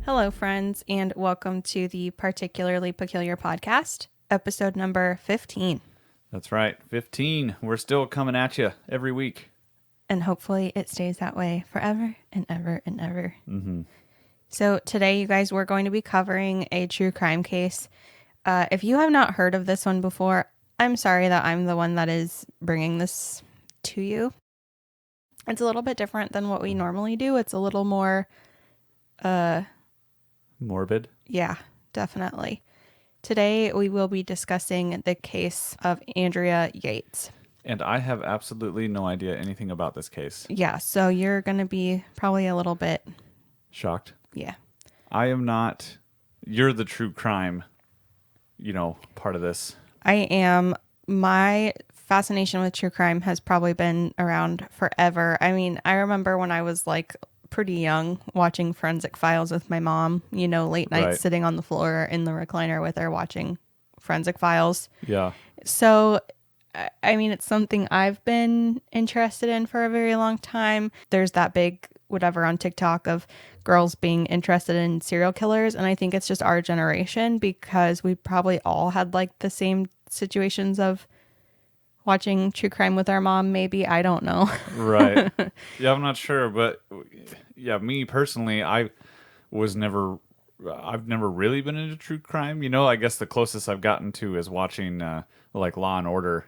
Hello, friends, and welcome to the Particularly Peculiar podcast, episode number 15. That's right, 15. We're still coming at you every week. And hopefully it stays that way forever and ever and ever. Mm-hmm. So today, you guys, we're going to be covering a true crime case. If you have not heard of this one before, I'm sorry that I'm the one that is bringing this to you. It's a little bit different than what we normally do. It's a little more... Morbid? Yeah, definitely. Today, we will be discussing the case of Andrea Yates. And I have absolutely no idea anything about this case. Yeah, so you're going to be probably a little bit... Shocked? Yeah. I am not. You're the true crime, part of this. I am. My fascination with true crime has probably been around forever. I mean, I remember when I was pretty young watching Forensic Files with my mom, late nights sitting on the floor in the recliner with her watching Forensic Files. Yeah. So, I mean, it's something I've been interested in for a very long time. There's that big whatever on TikTok of girls being interested in serial killers. And I think it's just our generation because we probably all had the same situations of watching true crime with our mom, maybe. I don't know. Right. Yeah, I'm not sure. But yeah, me personally, I've never really been into true crime. I guess the closest I've gotten to is watching Law and Order,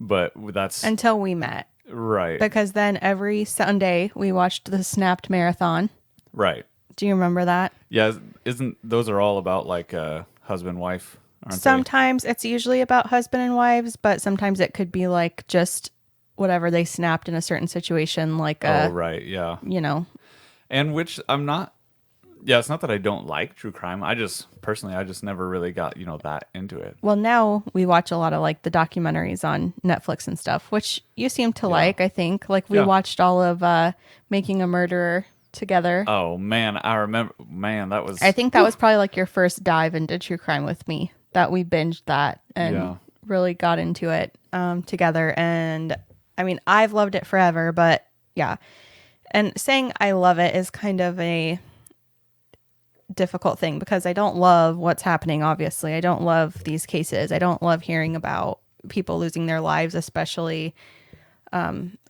but that's... Until we met. Right. Because then every Sunday we watched the Snapped Marathon. Right. Do you remember that? Yeah. Those are all about husband, wife, aren't Sometimes it's usually about husband and wives, but sometimes it could be just whatever they snapped in a certain situation, oh, right. Yeah. And which I'm not... Yeah, it's not that I don't like true crime. I just never really got, that into it. Well, now we watch a lot of the documentaries on Netflix and stuff, which you seem to like, I think. We watched all of Making a Murderer together. Oh, man, I remember. Man, that was... I think that was probably your first dive into true crime with me, that we binged that and really got into it together. And I mean, I've loved it forever, but yeah. And saying I love it is kind of a difficult thing because I don't love what's happening. Obviously, I don't love these cases. I don't love hearing about people losing their lives, especially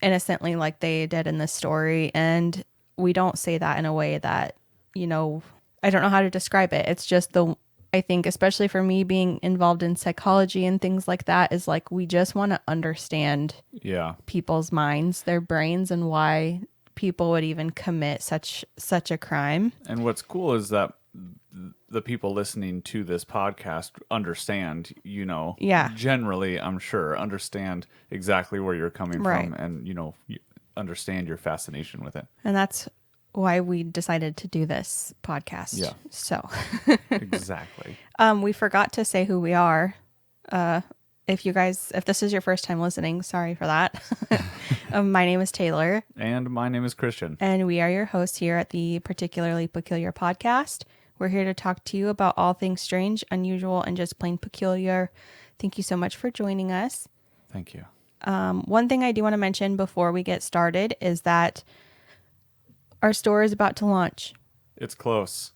innocently like they did in this story. And we don't say that in a way that, I don't know how to describe it. It's just I think, especially for me being involved in psychology and things like that, is we just want to understand people's minds, their brains, and why people would even commit such a crime. And what's cool is that the people listening to this podcast understand, generally, I'm sure, understand exactly where you're coming from and, understand your fascination with it. And that's why we decided to do this podcast. Yeah. So. Exactly. We forgot to say who we are. If this is your first time listening, sorry for that. My name is Taylor. And my name is Christian. And we are your hosts here at the Particularly Peculiar podcast. We're here to talk to you about all things strange, unusual, and just plain peculiar. Thank you so much for joining us. Thank you. One thing I do want to mention before we get started is that our store is about to launch. It's close.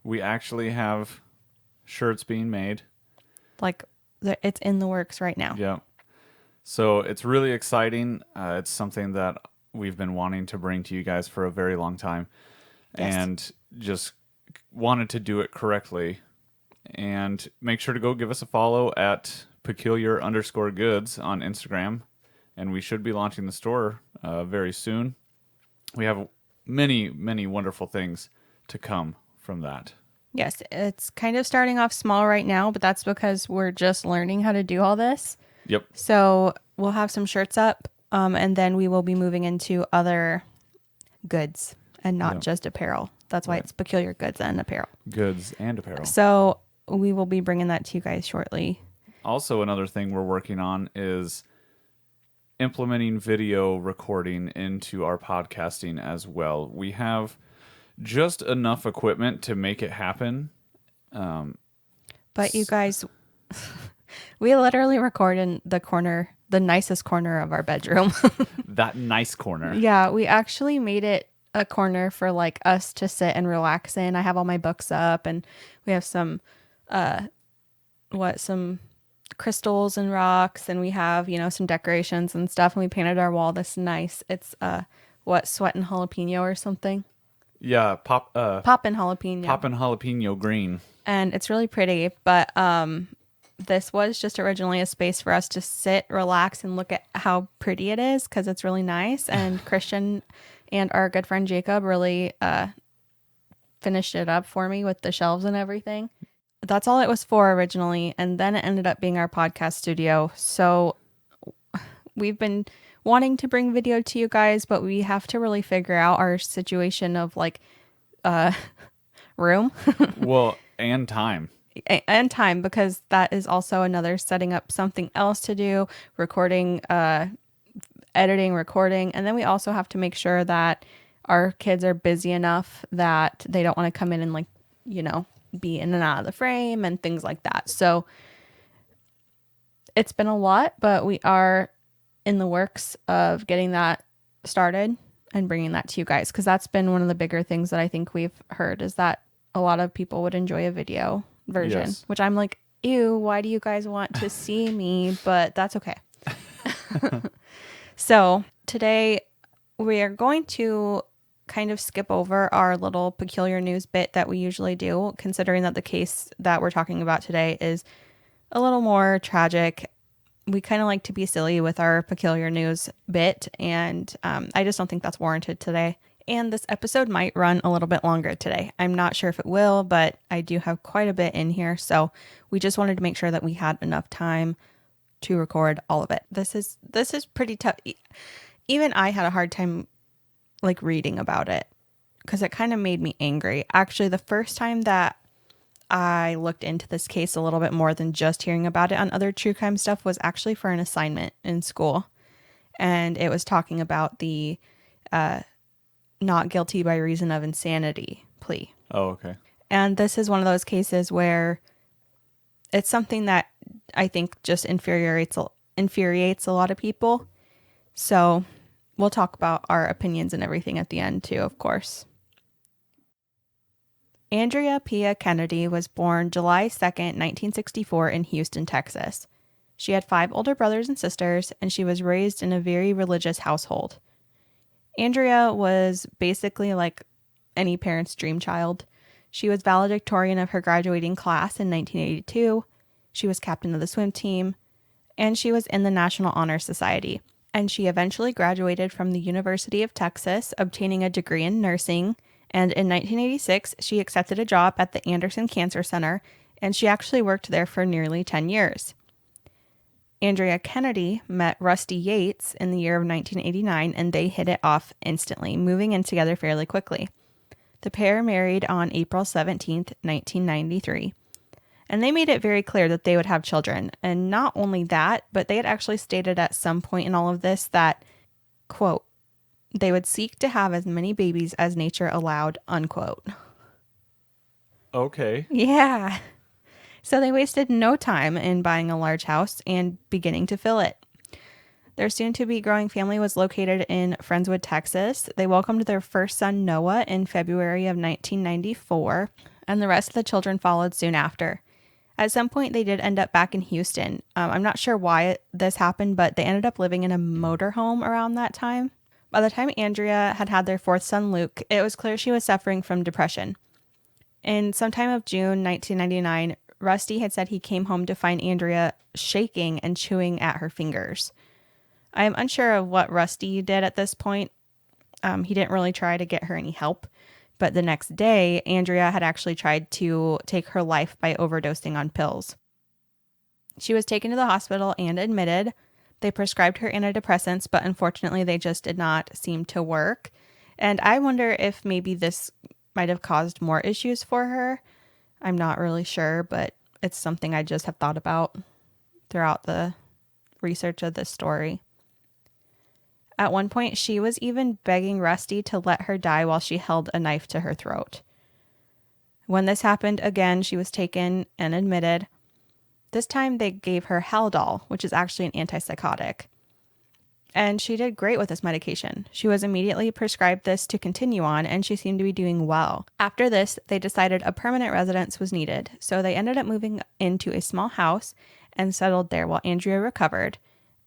We actually have shirts being made. It's in the works right now. Yeah. So it's really exciting. It's something that we've been wanting to bring to you guys for a very long time. Yes. And just wanted to do it correctly. And make sure to go give us a follow at peculiar_goods on Instagram. And we should be launching the store very soon. We have many, many wonderful things to come from that. Yes, it's kind of starting off small right now, but that's because we're just learning how to do all this. Yep. So we'll have some shirts up, and then we will be moving into other goods and not just apparel. That's why it's peculiar goods and apparel. Goods and apparel. So we will be bringing that to you guys shortly. Also, another thing we're working on is implementing video recording into our podcasting as well. We have just enough equipment to make it happen. But you guys, we literally record in the nicest corner of our bedroom. That nice corner. Yeah, we actually made it a corner for like us to sit and relax in. I have all my books up, and we have some some crystals and rocks, and we have, some decorations and stuff, and we painted our wall this nice. It's sweat and jalapeno or something. Yeah, Pop and jalapeno. Pop and jalapeno green. And it's really pretty, but this was just originally a space for us to sit, relax, and look at how pretty it is, because it's really nice. And Christian and our good friend Jacob really finished it up for me with the shelves and everything. That's all it was for originally, and then it ended up being our podcast studio. So we've been wanting to bring video to you guys, but we have to really figure out our situation of like room. Well, and time. And time, because that is also another setting up something else to do, recording, editing, recording. And then we also have to make sure that our kids are busy enough that they don't want to come in and like, be in and out of the frame and things like that. So it's been a lot, but we are in the works of getting that started and bringing that to you guys, because that's been one of the bigger things that I think we've heard, is that a lot of people would enjoy a video version, yes. Which I'm like, ew, why do you guys want to see me? But that's okay. So today we are going to kind of skip over our little peculiar news bit that we usually do, considering that the case that we're talking about today is a little more tragic. We kind of like to be silly with our peculiar news bit, and I just don't think that's warranted today. And this episode might run a little bit longer today. I'm not sure if it will, but I do have quite a bit in here. So we just wanted to make sure that we had enough time to record all of it. This is pretty tough. Even I had a hard time like reading about it, because it kind of made me angry. Actually, the first time that I looked into this case a little bit more than just hearing about it on other true crime stuff was actually for an assignment in school. And it was talking about the not guilty by reason of insanity plea. Oh, okay. And this is one of those cases where it's something that I think just infuriates a lot of people. So we'll talk about our opinions and everything at the end too, of course. Andrea Pia Kennedy was born July 2nd, 1964 in Houston, Texas. She had 5 older brothers and sisters, and she was raised in a very religious household. Andrea was basically like any parent's dream child. She was valedictorian of her graduating class in 1982. She was captain of the swim team, and she was in the National Honor Society. And she eventually graduated from the University of Texas, obtaining a degree in nursing. And in 1986, she accepted a job at the Anderson Cancer Center, and she actually worked there for nearly 10 years. Andrea Kennedy met Rusty Yates in the year of 1989, and they hit it off instantly, moving in together fairly quickly. The pair married on April 17th, 1993. And they made it very clear that they would have children. And not only that, but they had actually stated at some point in all of this that, quote, they would seek to have as many babies as nature allowed, unquote. Okay. Yeah. So they wasted no time in buying a large house and beginning to fill it. Their soon-to-be growing family was located in Friendswood, Texas. They welcomed their first son, Noah, in February of 1994, and the rest of the children followed soon after. At some point, they did end up back in Houston. I'm not sure why this happened, but they ended up living in a motorhome around that time. By the time Andrea had had their 4th son, Luke, it was clear she was suffering from depression. In sometime of June 1999, Rusty had said he came home to find Andrea shaking and chewing at her fingers. I am unsure of what Rusty did at this point. He didn't really try to get her any help. But the next day, Andrea had actually tried to take her life by overdosing on pills. She was taken to the hospital and admitted. They prescribed her antidepressants, but unfortunately they just did not seem to work. And I wonder if maybe this might have caused more issues for her. I'm not really sure, but it's something I just have thought about throughout the research of this story. At one point, she was even begging Rusty to let her die while she held a knife to her throat. When this happened again, she was taken and admitted. This time they gave her Haldol, which is actually an antipsychotic. And she did great with this medication. She was immediately prescribed this to continue on, and she seemed to be doing well. After this, they decided a permanent residence was needed, so they ended up moving into a small house and settled there while Andrea recovered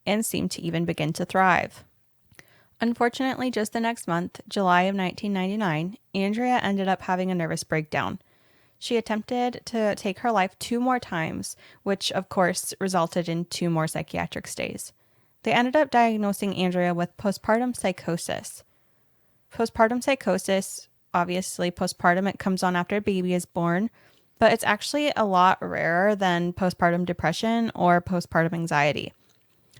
and seemed to even begin to thrive. Unfortunately, just the next month, July of 1999, Andrea ended up having a nervous breakdown. She attempted to take her life 2 more times, which of course resulted in 2 more psychiatric stays. They ended up diagnosing Andrea with postpartum psychosis. Postpartum psychosis, obviously postpartum, it comes on after a baby is born, but it's actually a lot rarer than postpartum depression or postpartum anxiety.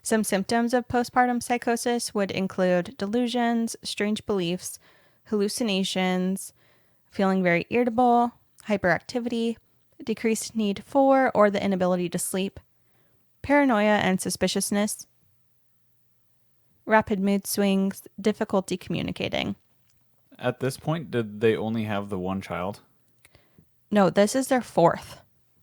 Some symptoms of postpartum psychosis would include delusions, strange beliefs, hallucinations, feeling very irritable, hyperactivity, decreased need for or the inability to sleep, paranoia and suspiciousness, rapid mood swings, difficulty communicating. At this point, did they only have the one child? No, this is their 4th.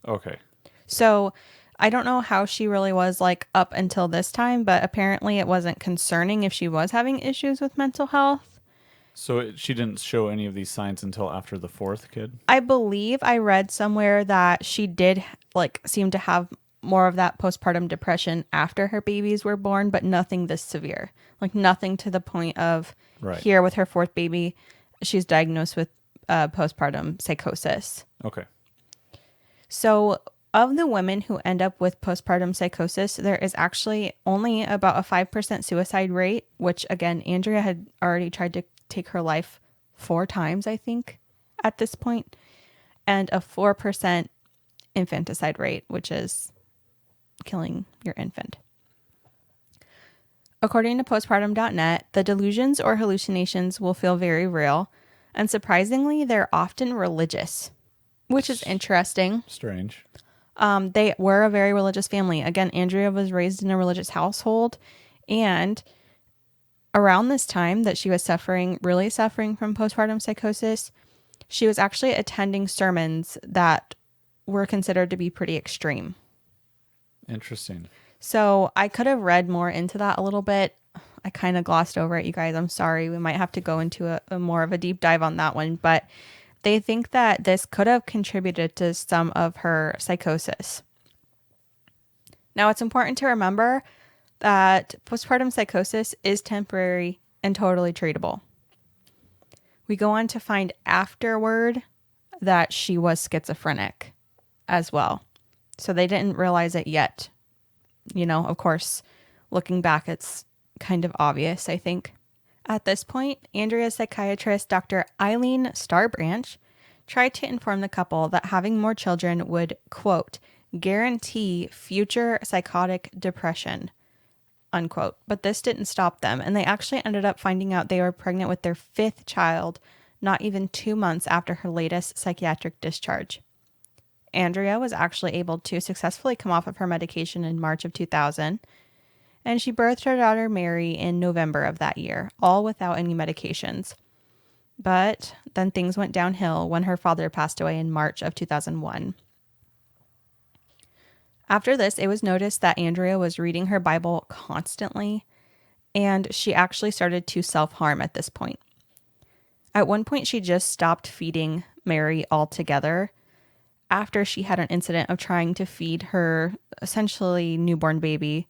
Okay. So I don't know how she really was like up until this time, but apparently it wasn't concerning if she was having issues with mental health. So she didn't show any of these signs until after the 4th kid? I believe I read somewhere that she did like seem to have more of that postpartum depression after her babies were born, but nothing this severe. Like nothing to the point of here with her 4th baby, she's diagnosed with postpartum psychosis. Okay. So of the women who end up with postpartum psychosis, there is actually only about a 5% suicide rate, which again, Andrea had already tried to take her life 4 times, I think, at this point, and a 4% infanticide rate, which is killing your infant. According to postpartum.net, the delusions or hallucinations will feel very real, and surprisingly, they're often religious, which is interesting. Strange. They were a very religious family. Again, Andrea was raised in a religious household, and around this time that she was really suffering from postpartum psychosis, she was actually attending sermons that were considered to be pretty extreme. Interesting. So I could have read more into that a little bit. I kind of glossed over it, you guys. I'm sorry. We might have to go into a more of a deep dive on that one. But they think that this could have contributed to some of her psychosis. Now, it's important to remember that postpartum psychosis is temporary and totally treatable. We go on to find afterward that she was schizophrenic as well. So they didn't realize it yet. You know, of course, looking back, it's kind of obvious, I think. At this point, Andrea's psychiatrist, Dr. Eileen Starbranch, tried to inform the couple that having more children would, quote, guarantee future psychotic depression, unquote. But this didn't stop them, and they actually ended up finding out they were pregnant with their 5th child not even 2 months after her latest psychiatric discharge. Andrea was actually able to successfully come off of her medication in March of 2000, and she birthed her daughter Mary in November of that year, all without any medications. But then things went downhill when her father passed away in March of 2001. After this, it was noticed that Andrea was reading her Bible constantly, and she actually started to self-harm at this point. At one point, she just stopped feeding Mary altogether after she had an incident of trying to feed her essentially newborn baby.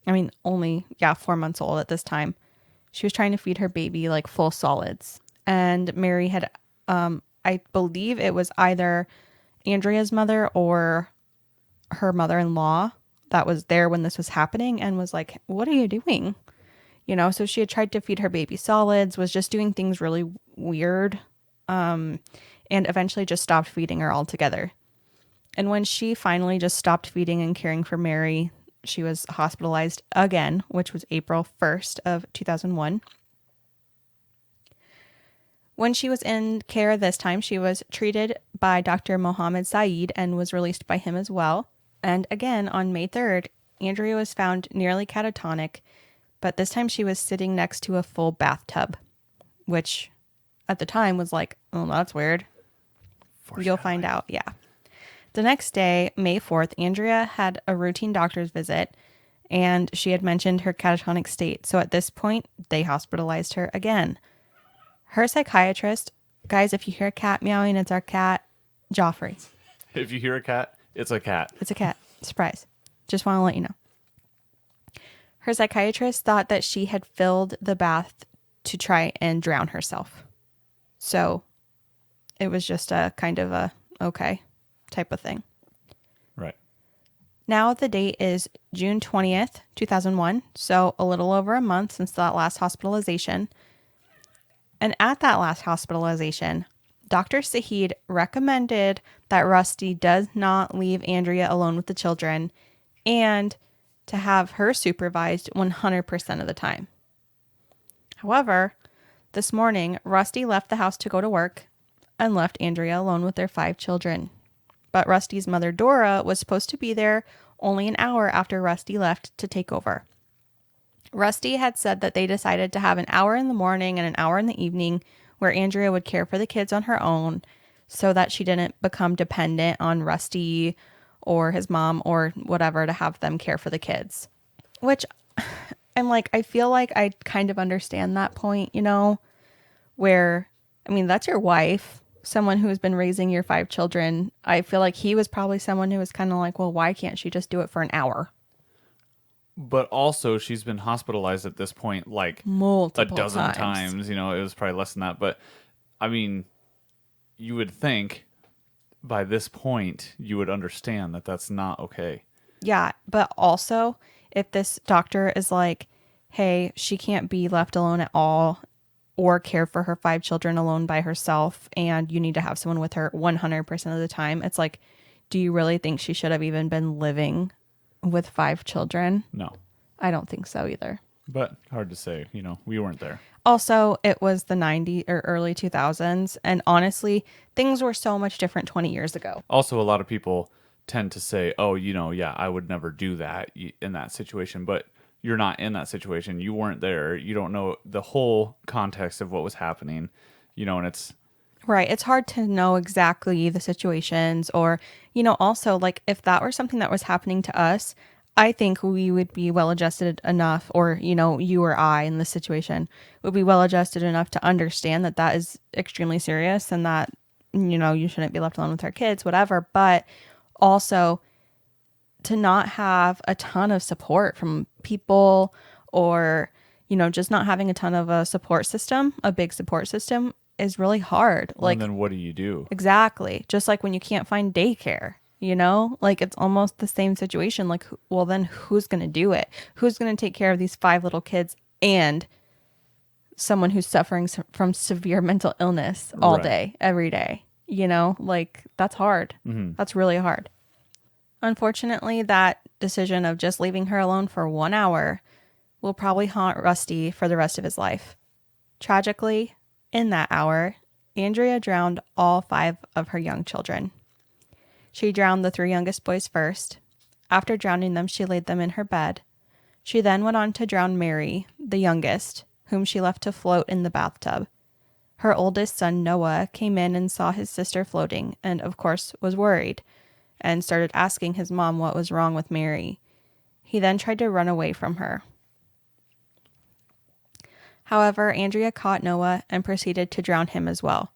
I mean, only, 4 months old at this time. She was trying to feed her baby like full solids. And Mary had, I believe it was either Andrea's mother or her mother-in-law that was there when this was happening and was like, what are you doing? You know, so she had tried to feed her baby solids, was just doing things really weird, and eventually just stopped feeding her altogether. And when she finally just stopped feeding and caring for Mary, she was hospitalized again, which was April 1st of 2001. When she was in care this time, she was treated by Dr. Mohammed Saeed and was released by him as well. And again, on May 3rd, Andrea was found nearly catatonic, but this time she was sitting next to a full bathtub, which at the time was like, oh, that's weird. You'll find out, yeah. The next day, May 4th, Andrea had a routine doctor's visit, and she had mentioned her catatonic state. So at this point, they hospitalized her again. Her psychiatrist, guys, if you hear a cat meowing, it's our cat, Joffrey. If you hear a cat, it's a cat. It's a cat. Surprise. Just want to let you know. Her psychiatrist thought that she had filled the bath to try and drown herself. So it was just a kind of a okay type of thing. Right. Now the date is June 20th, 2001. So a little over a month since that last hospitalization. And at that last hospitalization, Dr. Saheed recommended that Rusty does not leave Andrea alone with the children and to have her supervised 100% of the time. However, this morning, Rusty left the house to go to work and left Andrea alone with their 5 children. But Rusty's mother, Dora, was supposed to be there only an hour after Rusty left to take over. Rusty had said that they decided to have an hour in the morning and an hour in the evening where Andrea would care for the kids on her own so that she didn't become dependent on Rusty or his mom or whatever to have them care for the kids. Which I'm like, I feel like I kind of understand that point, you know, where, I mean, that's your wife, someone who has been raising your 5 children. I feel like he was probably someone who was kind of like, well, why can't she just do it for an hour? But also, she's been hospitalized at this point like multiple a dozen times. You know, it was probably less than that. But, I mean, you would think by this point you would understand that that's not okay. Yeah, but also, if this doctor is like, hey, she can't be left alone at all or care for her 5 children alone by herself, and you need to have someone with her 100% of the time, it's like, do you really think she should have even been living with 5 children? No. I don't think so either. But hard to say, you know, we weren't there. Also, it was the 90s or early 2000s, and honestly, things were so much different 20 years ago. Also, a lot of people tend to say, oh, you know, yeah, I would never do that in that situation. But you're not in that situation. You weren't there. You don't know the whole context of what was happening, you know, and it's... Right. It's hard to know exactly the situations or, you know, also like if that were something that was happening to us, I think we would be well adjusted enough, or, you know, you or I in this situation would be well adjusted enough to understand that that is extremely serious and that, you know, you shouldn't be left alone with our kids, whatever. But also to not have a ton of support from people or, you know, just not having a ton of a support system, a big support system is really hard. Well, and then what do you do? Exactly. Just like when you can't find daycare, you know, like it's almost the same situation. Like, well, then who's going to do it? Who's going to take care of these 5 little kids and someone who's suffering from severe mental illness all day, every day? You know, like that's hard. Mm-hmm. That's really hard. Unfortunately, that decision of just leaving her alone for 1 hour will probably haunt Rusty for the rest of his life. Tragically, in that hour, Andrea drowned all 5 of her young children. She drowned the 3 youngest boys first. After drowning them, she laid them in her bed. She then went on to drown Mary, the youngest, whom she left to float in the bathtub. Her oldest son, Noah, came in and saw his sister floating and, of course, was worried and started asking his mom what was wrong with Mary. He then tried to run away from her. However, Andrea caught Noah and proceeded to drown him as well.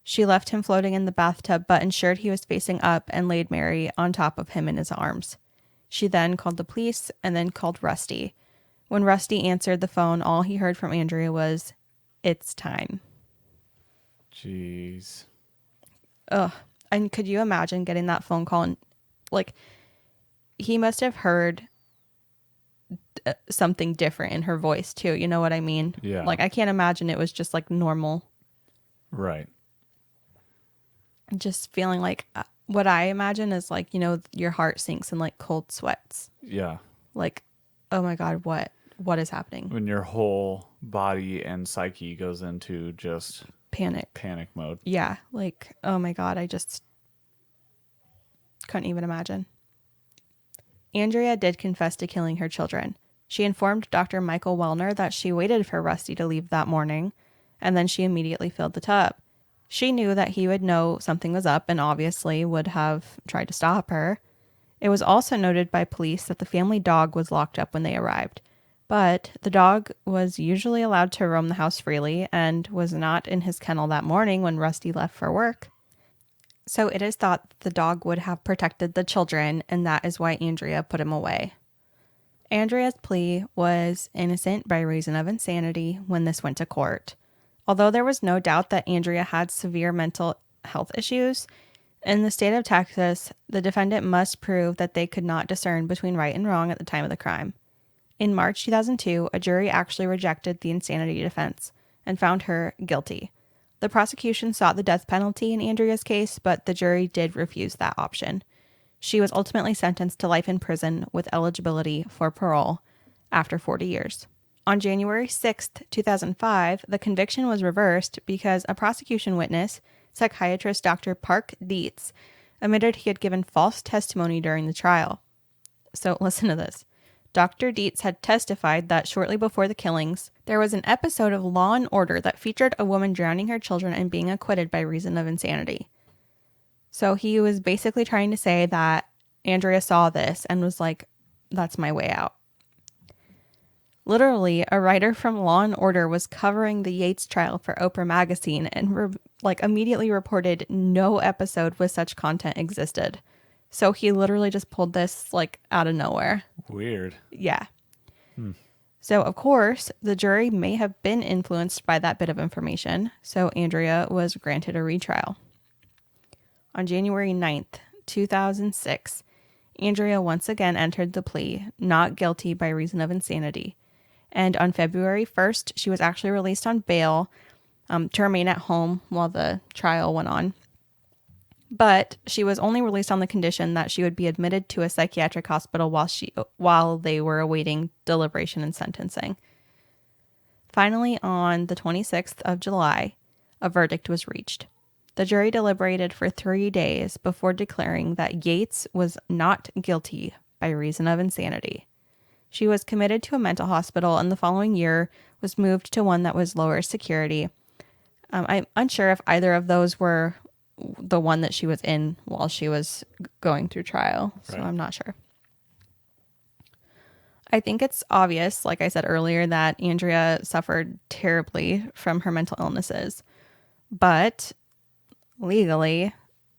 She left him floating in the bathtub, but ensured he was facing up and laid Mary on top of him in his arms. She then called the police and then called Rusty. When Rusty answered the phone, all he heard from Andrea was, "It's time." Jeez. Ugh. And could you imagine getting that phone call and, like, he must have heard something different in her voice too. You know what I mean? Yeah. Like, I can't imagine it was just like normal. Right. Just feeling like what I imagine is like, you know, your heart sinks in like cold sweats. Yeah. Like, oh my God, what is happening? When your whole body and psyche goes into just panic mode. Yeah. Like, oh my God, I just couldn't even imagine. Andrea did confess to killing her children. She informed Dr. Michael Wellner that she waited for Rusty to leave that morning, and then she immediately filled the tub. She knew that he would know something was up and obviously would have tried to stop her. It was also noted by police that the family dog was locked up when they arrived, but the dog was usually allowed to roam the house freely and was not in his kennel that morning when Rusty left for work. So it is thought the dog would have protected the children, and that is why Andrea put him away. Andrea's plea was innocent by reason of insanity when this went to court. Although there was no doubt that Andrea had severe mental health issues, in the state of Texas, the defendant must prove that they could not discern between right and wrong at the time of the crime. In March 2002, a jury actually rejected the insanity defense and found her guilty. The prosecution sought the death penalty in Andrea's case, but the jury did refuse that option. She was ultimately sentenced to life in prison with eligibility for parole after 40 years. On January 6, 2005, the conviction was reversed because a prosecution witness, psychiatrist Dr. Park Dietz, admitted he had given false testimony during the trial. So listen to this. Dr. Dietz had testified that shortly before the killings, there was an episode of Law and Order that featured a woman drowning her children and being acquitted by reason of insanity. So he was basically trying to say that Andrea saw this and was like, that's my way out. Literally, a writer from Law and Order was covering the Yates trial for Oprah magazine and immediately reported no episode with such content existed. So he literally just pulled this out of nowhere. Weird. Yeah. So, of course, the jury may have been influenced by that bit of information. So Andrea was granted a retrial. On January 9th, 2006, Andrea once again entered the plea, not guilty by reason of insanity. And on February 1st, she was actually released on bail to remain at home while the trial went on. But she was only released on the condition that she would be admitted to a psychiatric hospital while they were awaiting deliberation and sentencing. Finally, on the 26th of July, a verdict was reached. The jury deliberated for 3 days before declaring that Yates was not guilty by reason of insanity. She was committed to a mental hospital and the following year was moved to one that was lower security. I'm unsure if either of those were the one that she was in while she was going through trial. So right. I'm not sure. I think it's obvious, like I said earlier, that Andrea suffered terribly from her mental illnesses. But legally,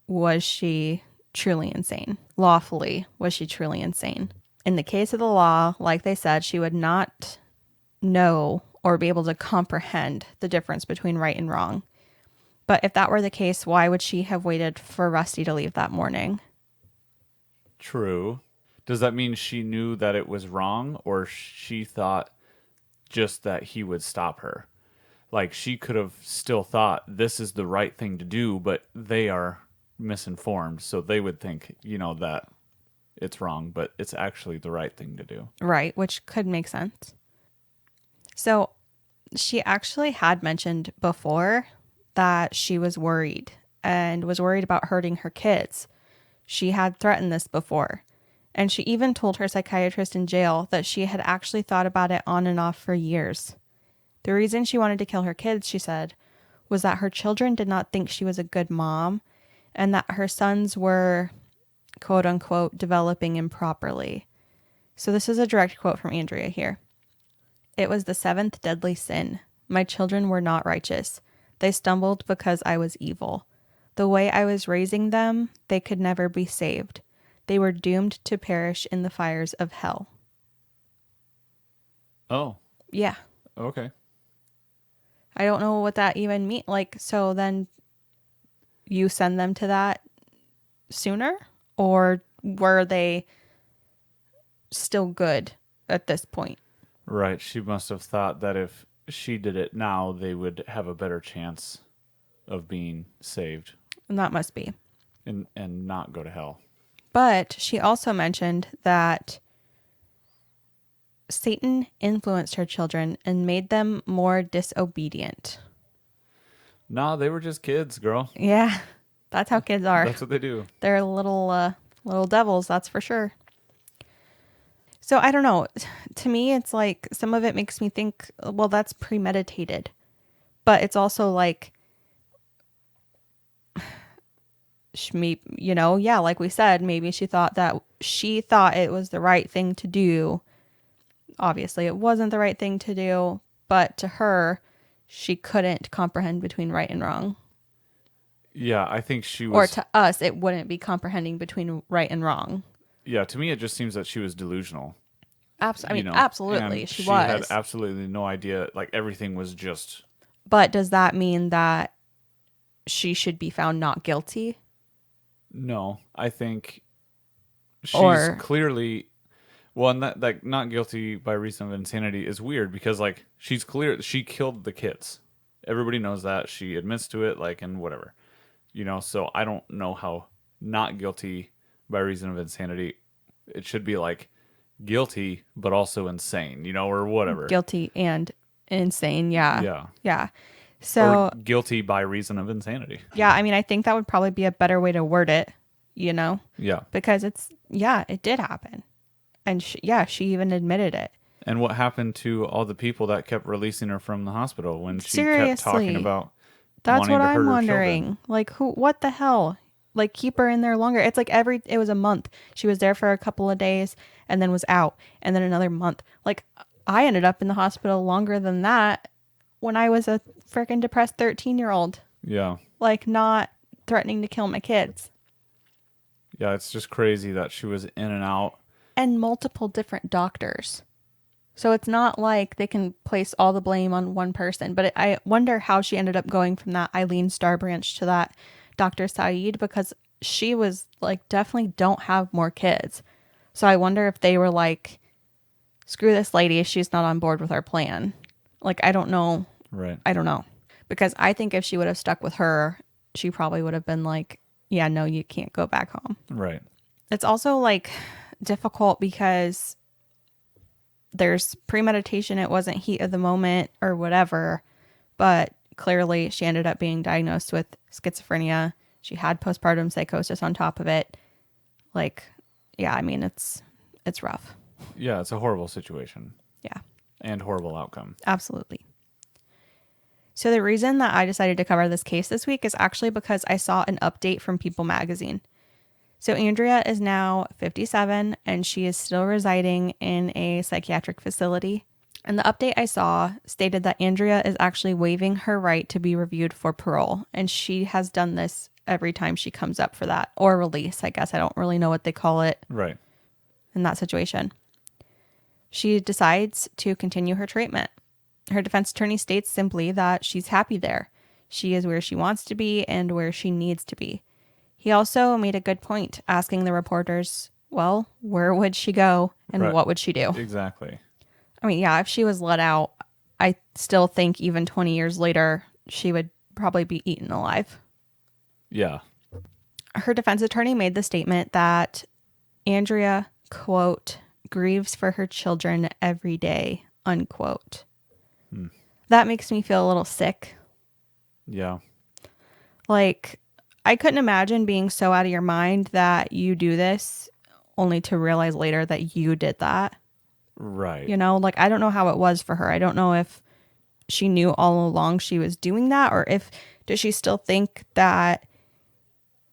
was she truly insane? Lawfully, was she truly insane? In the case of the law, like they said, she would not know or be able to comprehend the difference between right and wrong. But if that were the case, why would she have waited for Rusty to leave that morning? True. Does that mean she knew that it was wrong, or she thought just that he would stop her? Like, she could have still thought this is the right thing to do, but they are misinformed, so they would think, that it's wrong, but it's actually the right thing to do. Right, which could make sense. So she actually had mentioned before that she was worried and was worried about hurting her kids. She had threatened this before. And she even told her psychiatrist in jail that she had actually thought about it on and off for years. The reason she wanted to kill her kids, she said, was that her children did not think she was a good mom and that her sons were, quote unquote, developing improperly. So this is a direct quote from Andrea here. It was the seventh deadly sin. My children were not righteous. They stumbled because I was evil. The way I was raising them, they could never be saved. They were doomed to perish in the fires of hell. Oh. Yeah. Okay. I don't know what that even means. So then you send them to that sooner? Or were they still good at this point? Right. She must have thought that if she did it now, they would have a better chance of being saved. And that must be. And not go to hell. But she also mentioned that Satan influenced her children and made them more disobedient. No, they were just kids, girl. Yeah, that's how kids are. That's what they do. They're little devils, that's for sure. So I don't know. To me, it's like some of it makes me think, well, that's premeditated. But it's also like like we said, maybe she thought it was the right thing to do. Obviously, it wasn't the right thing to do, but to her, she couldn't comprehend between right and wrong. Yeah, I think she was. Or to us, it wouldn't be comprehending between right and wrong. Yeah, to me, it just seems that she was delusional. Absolutely, she was. She had absolutely no idea. Like, everything was just. But does that mean that she should be found not guilty? No, I think she's clearly. Well, and that, like, not guilty by reason of insanity is weird because, like, she killed the kids. Everybody knows that. She admits to it, like, and whatever. So I don't know how not guilty by reason of insanity. It should be, like, guilty, but also insane, or whatever. Guilty and insane, yeah. Yeah. Yeah. So. Or guilty by reason of insanity. Yeah, I mean, I think that would probably be a better way to word it, Yeah. Because it did happen. And she even admitted it. And what happened to all the people that kept releasing her from the hospital when she Seriously, kept talking about that's what I'm wondering. Children? Like, what the hell? Like, keep her in there longer. It's like it was a month. She was there for a couple of days and then was out, and then another month. Like, I ended up in the hospital longer than that when I was a freaking depressed 13-year-old. Yeah. Like, not threatening to kill my kids. Yeah, it's just crazy that she was in and out. And multiple different doctors. So it's not like they can place all the blame on one person. But I wonder how she ended up going from that Eileen Starbranch to that Dr. Saeed, because she was like, definitely don't have more kids. So I wonder if they were like, screw this lady, she's not on board with our plan. Like, I don't know. Right. I don't know. Because I think if she would have stuck with her, she probably would have been like, yeah, no, you can't go back home. Right. It's also like difficult because there's premeditation. It wasn't heat of the moment or whatever, but clearly she ended up being diagnosed with schizophrenia. She had postpartum psychosis on top of it. Like, yeah, I mean, it's rough. Yeah, it's a horrible situation. Yeah. And horrible outcome. Absolutely. So the reason that I decided to cover this case this week is actually because I saw an update from People magazine. So Andrea is now 57 and she is still residing in a psychiatric facility. And the update I saw stated that Andrea is actually waiving her right to be reviewed for parole. And she has done this every time she comes up for that, or release, I guess. I don't really know what they call it. Right. In that situation. She decides to continue her treatment. Her defense attorney states simply that she's happy there. She is where she wants to be and where she needs to be. He also made a good point, asking the reporters, well, where would she go and what would she do? Exactly. I mean, yeah, if she was let out, I still think even 20 years later, she would probably be eaten alive. Yeah. Her defense attorney made the statement that Andrea, quote, grieves for her children every day, unquote. That makes me feel a little sick. Yeah. Like, I couldn't imagine being so out of your mind that you do this only to realize later that you did that. Right. Like, I don't know how it was for her. I don't know if she knew all along she was doing that, or does she still think that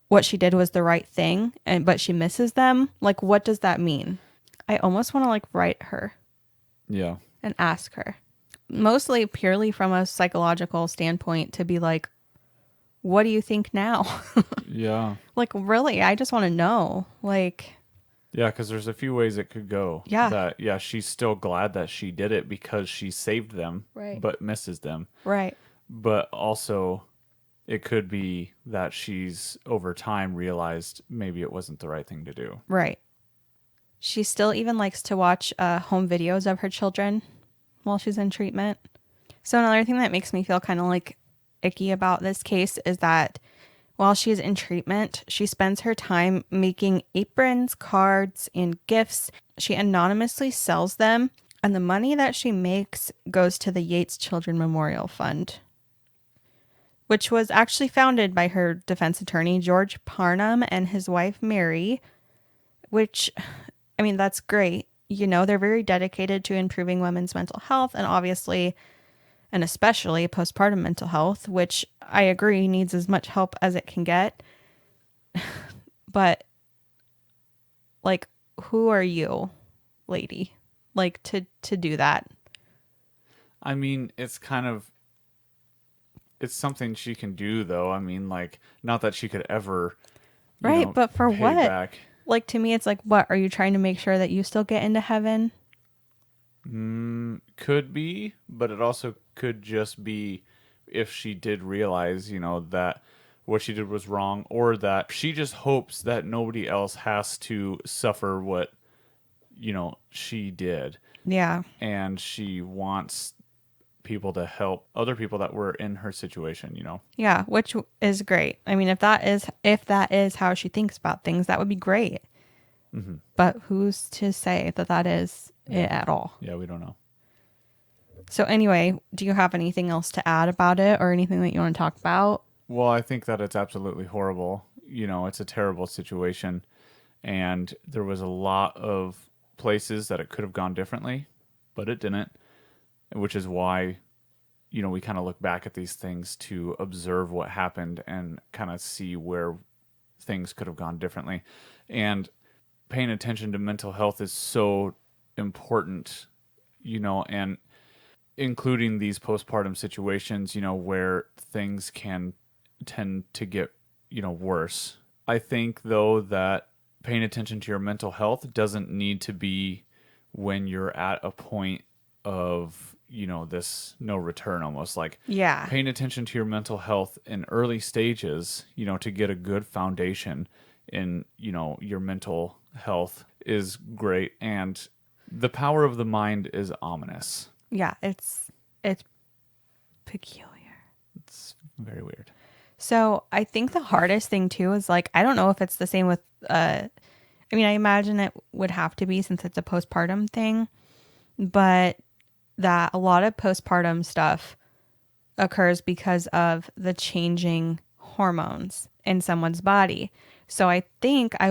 what she did was the right thing, but she misses them? Like, what does that mean? I almost want to like write her. Yeah. And ask her. Mostly purely from a psychological standpoint to be like, what do you think now? Yeah. Like, really, I just want to know. Like, yeah, because there's a few ways it could go. Yeah. That, yeah, she's still glad that she did it because she saved them, Right. but misses them. Right. But also, it could be that she's, over time, realized maybe it wasn't the right thing to do. Right. She still even likes to watch home videos of her children while she's in treatment. So another thing that makes me feel kind of like icky about this case is that while she's in treatment, she spends her time making aprons, cards, and gifts. She anonymously sells them, and the money that she makes goes to the Yates Children Memorial Fund, which was actually founded by her defense attorney, George Parnham, and his wife, Mary, which, I mean, that's great. They're very dedicated to improving women's mental health and obviously, and especially postpartum mental health, which I agree needs as much help as it can get. But like, who are you, lady? Like to do that? I mean, it's something she can do though. I mean, like, not that she could ever, Right, but for pay what? back. Like, to me, it's like, what? Are you trying to make sure that you still get into heaven? Could be, but it also could just be if she did realize, that what she did was wrong, or that she just hopes that nobody else has to suffer what, she did. Yeah. And she wants people to help other people that were in her situation, Yeah, which is great. I mean, if that is how she thinks about things, that would be great. Mm-hmm. But who's to say that that is Yeah. it at all? Yeah, we don't know. So anyway, do you have anything else to add about it or anything that you want to talk about? Well, I think that it's absolutely horrible. It's a terrible situation. And there was a lot of places that it could have gone differently, but it didn't, which is why, we kind of look back at these things to observe what happened and kind of see where things could have gone differently. And paying attention to mental health is so important, and including these postpartum situations, where things can tend to get, worse. I think, though, that paying attention to your mental health doesn't need to be when you're at a point of, this no return, almost like Yeah. paying attention to your mental health in early stages, to get a good foundation in, your mental health is great. And the power of the mind is ominous. Yeah, it's peculiar. It's very weird. So I think the hardest thing too is like, I don't know if it's the same with I mean, I imagine it would have to be since it's a postpartum thing, but that a lot of postpartum stuff occurs because of the changing hormones in someone's body. So I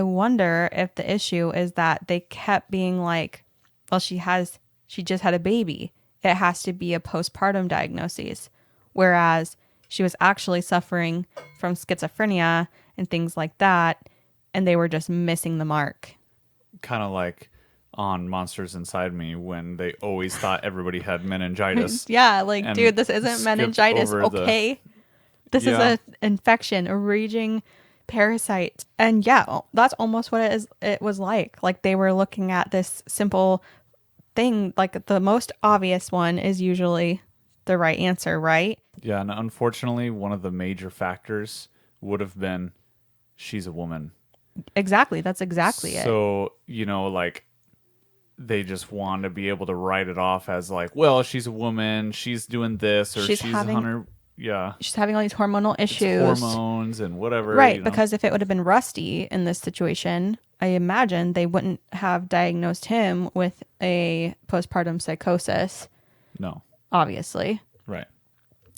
wonder if the issue is that they kept being like, well, she just had a baby. It has to be a postpartum diagnosis. Whereas she was actually suffering from schizophrenia and things like that. And they were just missing the mark. Kind of like on Monsters Inside Me when they always thought everybody had meningitis. Yeah, like, dude, this isn't meningitis, okay? This is an infection, a raging parasite. And yeah, that's almost what it was like. Like, they were looking at this simple thing, like the most obvious one is usually the right answer, right? Yeah, and unfortunately, one of the major factors would have been she's a woman. Exactly. That's exactly it. So, like, they just want to be able to write it off as like, well, she's a woman, she's doing this, or she's having she's having all these hormonal issues, hormones and whatever, right? Because if it would have been Rusty in this situation, I imagine they wouldn't have diagnosed him with a postpartum psychosis. No, obviously, right?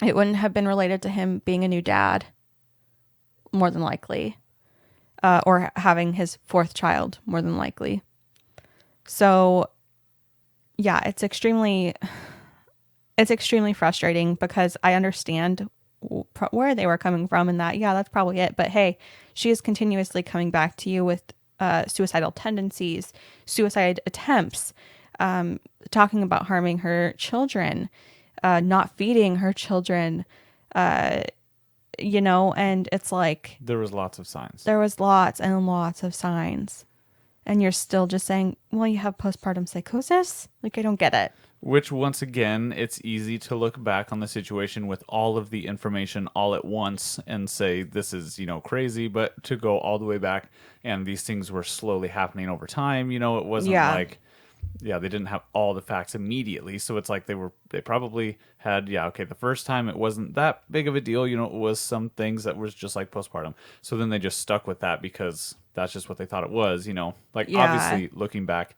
It wouldn't have been related to him being a new dad, more than likely, or having his fourth child, more than likely. So, yeah, it's extremely frustrating because I understand where they were coming from and that, yeah, that's probably it. But hey, she is continuously coming back to you with suicidal tendencies, suicide attempts, talking about harming her children, not feeding her children, and it's like... There was lots of signs. There was lots and lots of signs. And you're still just saying, well, you have postpartum psychosis? Like, I don't get it. Which, once again, it's easy to look back on the situation with all of the information all at once and say, this is, crazy. But to go all the way back, and these things were slowly happening over time, it wasn't like, they didn't have all the facts immediately. So it's like they probably had, the first time it wasn't that big of a deal. It was some things that was just like postpartum. So then they just stuck with that because that's just what they thought it was, obviously looking back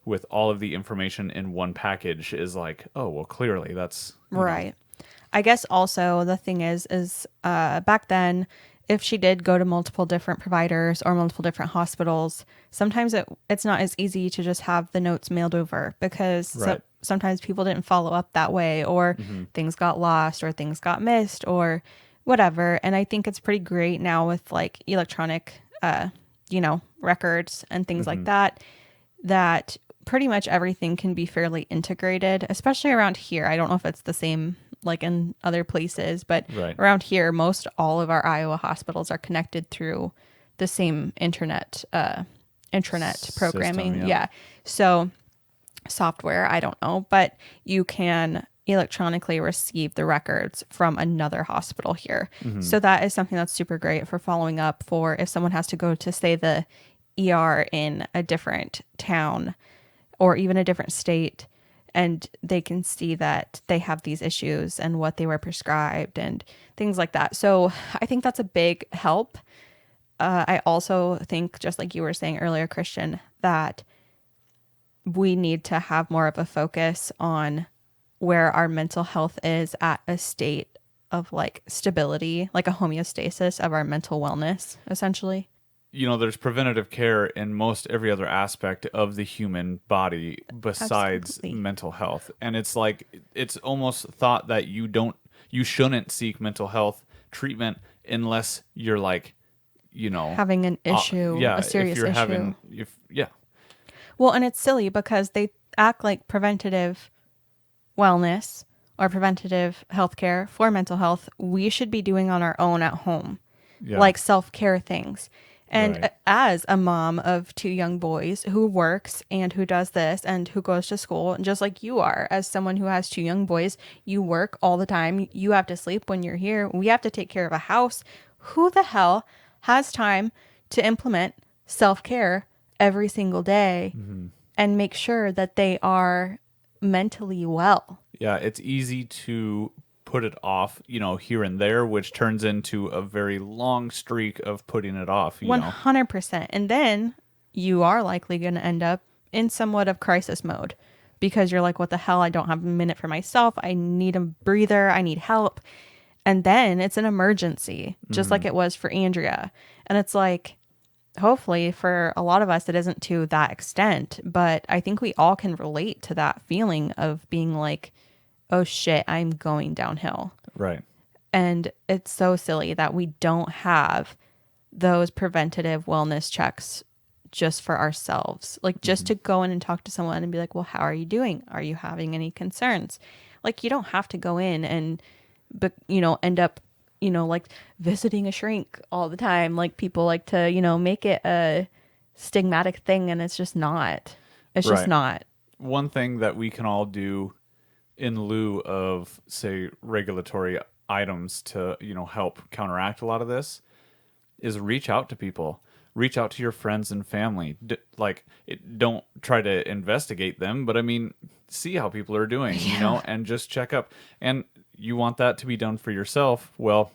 with all of the information in one package is like, oh, well, clearly that's right. I guess also the thing is back then, if she did go to multiple different providers or multiple different hospitals, sometimes it's not as easy to just have the notes mailed over because sometimes people didn't follow up that way, or things got lost or things got missed or whatever. And I think it's pretty great now with like electronic records and things like that, that pretty much everything can be fairly integrated, especially around here. I don't know if it's the same like in other places, but around here, most all of our Iowa hospitals are connected through the same intranet programming. System, yeah. So software, I don't know, but you can electronically receive the records from another hospital here. So that is something that's super great for following up for if someone has to go to, say, the ER in a different town or even a different state, and they can see that they have these issues and what they were prescribed and things like that. So I think that's a big help. I also think, just like you were saying earlier, Christian, that we need to have more of a focus on where our mental health is at a state of like stability, like a homeostasis of our mental wellness, essentially. There's preventative care in most every other aspect of the human body besides mental health. And it's like, it's almost thought that you shouldn't seek mental health treatment unless you're like, having an issue, a serious issue. Well, and it's silly because they act like preventative wellness or preventative healthcare for mental health we should be doing on our own at home, like self-care things. And as a mom of 2 young boys who works and who does this and who goes to school, and just like you are, as someone who has 2 young boys, you work all the time. You have to sleep when you're here. We have to take care of a house. Who the hell has time to implement self-care every single day and make sure that they are mentally well? Yeah, it's easy to put it off, here and there, which turns into a very long streak of putting it off. 100%. And then you are likely going to end up in somewhat of crisis mode because you're like, what the hell? I don't have a minute for myself. I need a breather. I need help. And then it's an emergency, just like it was for Andrea. And it's like, hopefully for a lot of us, it isn't to that extent, but I think we all can relate to that feeling of being like, oh shit, I'm going downhill. Right. And it's so silly that we don't have those preventative wellness checks just for ourselves. Like just to go in and talk to someone and be like, well, how are you doing? Are you having any concerns? Like you don't have to go in and, end up, like visiting a shrink all the time. Like people like to, make it a stigmatic thing, and it's just not. It's just not. One thing that we can all do in lieu of, say, regulatory items to, help counteract a lot of this is reach out to people. Reach out to your friends and family. Don't try to investigate them, but see how people are doing, and just check up. And you want that to be done for yourself. Well,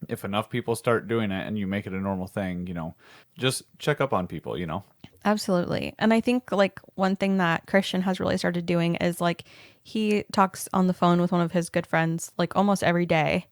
if enough people start doing it and you make it a normal thing, just check up on people, Absolutely. And I think like one thing that Christian has really started doing is like he talks on the phone with one of his good friends like almost every day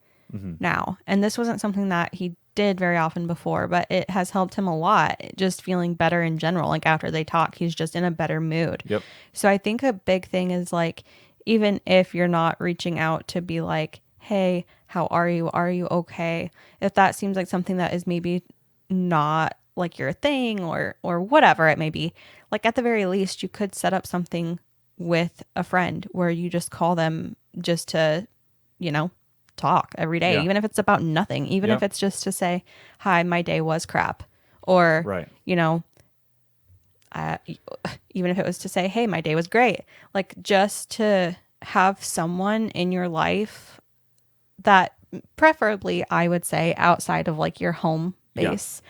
now. And this wasn't something that he did very often before, but it has helped him a lot, just feeling better in general. Like after they talk, he's just in a better mood. Yep. So I think a big thing is like, even if you're not reaching out to be like, hey, how are you? Are you okay? If that seems like something that is maybe not like your thing or whatever it may be, like at the very least, you could set up something with a friend where you just call them just to, talk every day, even if it's about nothing, even if it's just to say, hi, my day was crap. Or, even if it was to say, hey, my day was great. Like just to have someone in your life that preferably, I would say, outside of like your home base.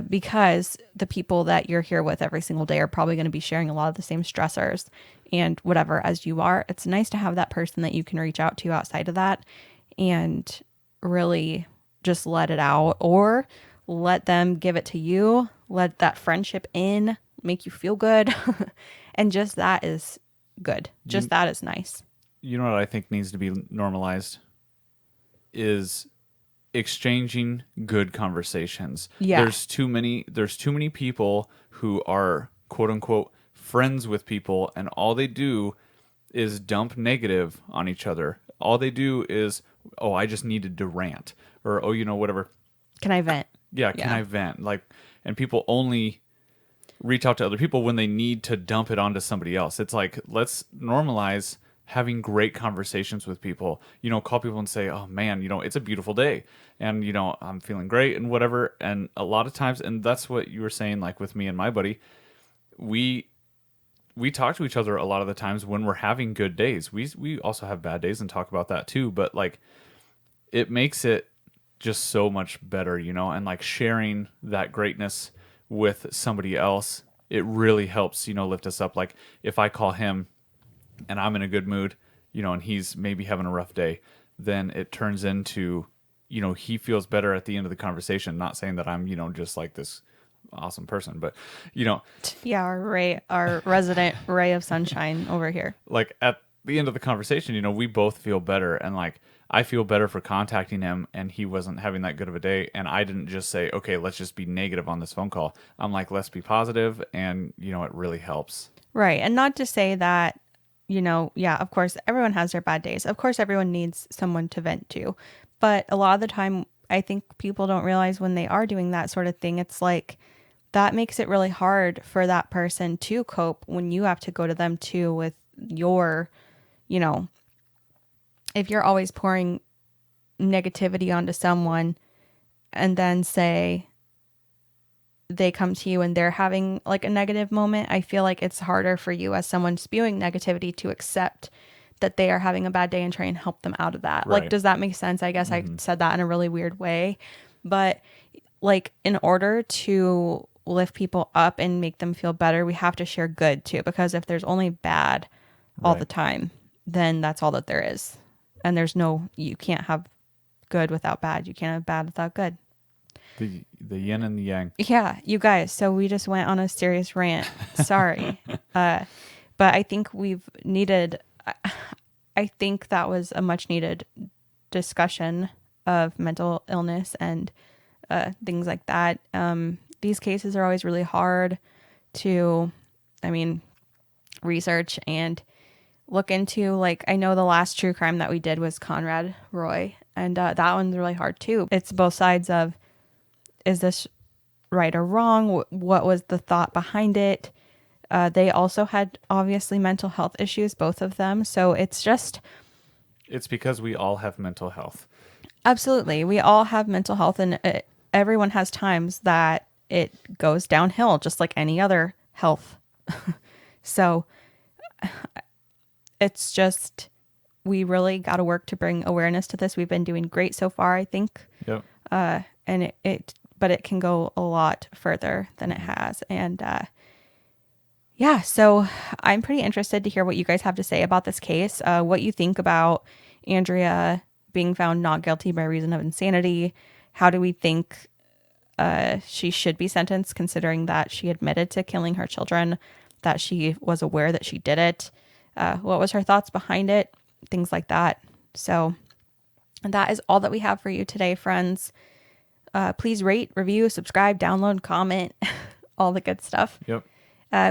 Because the people that you're here with every single day are probably going to be sharing a lot of the same stressors and whatever as you are. It's nice to have that person that you can reach out to outside of that and really just let it out, or let them give it to you, let that friendship in, make you feel good. And just that is good. Just that is nice. You know what I think needs to be normalized is exchanging good conversations. Yeah. There's too many people who are quote unquote friends with people, and all they do is dump negative on each other. All they do is, oh, I just needed to rant, or oh, whatever. Can I vent? can I vent? Like, and people only reach out to other people when they need to dump it onto somebody else. It's like, let's normalize having great conversations with people. Call people and say, oh man, it's a beautiful day, and I'm feeling great and whatever. And a lot of times, and that's what you were saying, like with me and my buddy, we talk to each other a lot of the times when we're having good days. We also have bad days and talk about that too, but like, it makes it just so much better, and like sharing that greatness with somebody else, it really helps, lift us up. Like if I call him and I'm in a good mood, and he's maybe having a rough day, then it turns into, he feels better at the end of the conversation. Not saying that I'm, just like this awesome person, but yeah, our resident ray of sunshine over here. Like at the end of the conversation, we both feel better, and like I feel better for contacting him, and he wasn't having that good of a day, and I didn't just say, okay, let's just be negative on this phone call. I'm like, let's be positive, and it really helps. Right. And not to say that, of course everyone has their bad days. Of course everyone needs someone to vent to. But a lot of the time I think people don't realize when they are doing that sort of thing, it's like that makes it really hard for that person to cope when you have to go to them too with your, if you're always pouring negativity onto someone and then say they come to you and they're having like a negative moment, I feel like it's harder for you as someone spewing negativity to accept that they are having a bad day and try and help them out of that. Right. Like, does that make sense? I guess I said that in a really weird way, but like in order to lift people up and make them feel better, we have to share good too, because if there's only bad all the time, then that's all that there is. And you can't have good without bad. You can't have bad without good. The yin and the yang. Yeah, you guys. So we just went on a serious rant. Sorry. But I think I think that was a much needed discussion of mental illness and things like that. These cases are always really hard to, research and look into. Like, I know the last true crime that we did was Conrad Roy, and that one's really hard too. It's both sides of, is this right or wrong? What was the thought behind it? They also had obviously mental health issues, both of them. So it's because we all have mental health. Absolutely. We all have mental health, and everyone has times that it goes downhill, just like any other health. So it's just, we really got to work to bring awareness to this. We've been doing great so far, I think. Yep. And but it can go a lot further than it has. And yeah, so I'm pretty interested to hear what you guys have to say about this case, what you think about Andrea being found not guilty by reason of insanity. How do we think she should be sentenced, considering that she admitted to killing her children, that she was aware that she did it? What was her thoughts behind it? Things like that. So that is all that we have for you today, friends. Please rate, review, subscribe, download, comment, all the good stuff. Yep.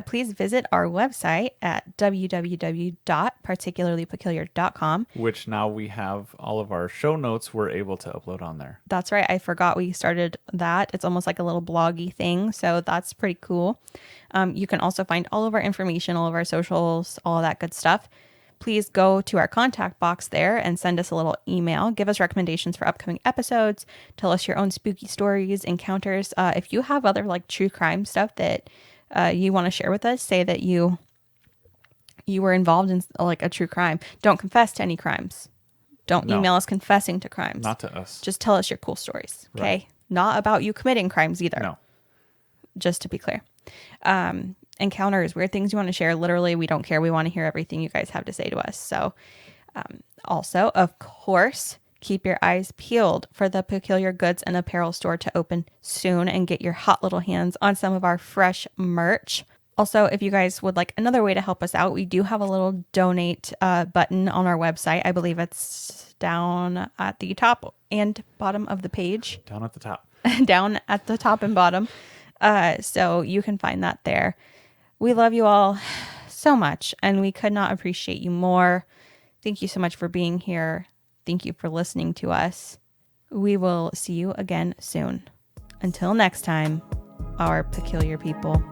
Please visit our website at www.particularlypeculiar.com. Which now we have all of our show notes we're able to upload on there. That's right. I forgot we started that. It's almost like a little bloggy thing. So that's pretty cool. You can also find all of our information, all of our socials, all of that good stuff. Please go to our contact box there and send us a little email. Give us recommendations for upcoming episodes. Tell us your own spooky stories, encounters. If you have other like true crime stuff that you want to share with us, say that you were involved in like a true crime. Don't confess to any crimes. Don't email us confessing to crimes. Not to us. Just tell us your cool stories. Okay. Right. Not about you committing crimes either. No. Just to be clear. Encounters, weird things you want to share. Literally, we don't care. We want to hear everything you guys have to say to us. So also, of course, keep your eyes peeled for the Peculiar Goods and Apparel store to open soon and get your hot little hands on some of our fresh merch. Also, if you guys would like another way to help us out, we do have a little donate button on our website. I believe it's down at the top and bottom of the page. Down at the top. Down at the top and bottom. So you can find that there. We love you all so much, and we could not appreciate you more. Thank you so much for being here. Thank you for listening to us. We will see you again soon. Until next time, our peculiar people.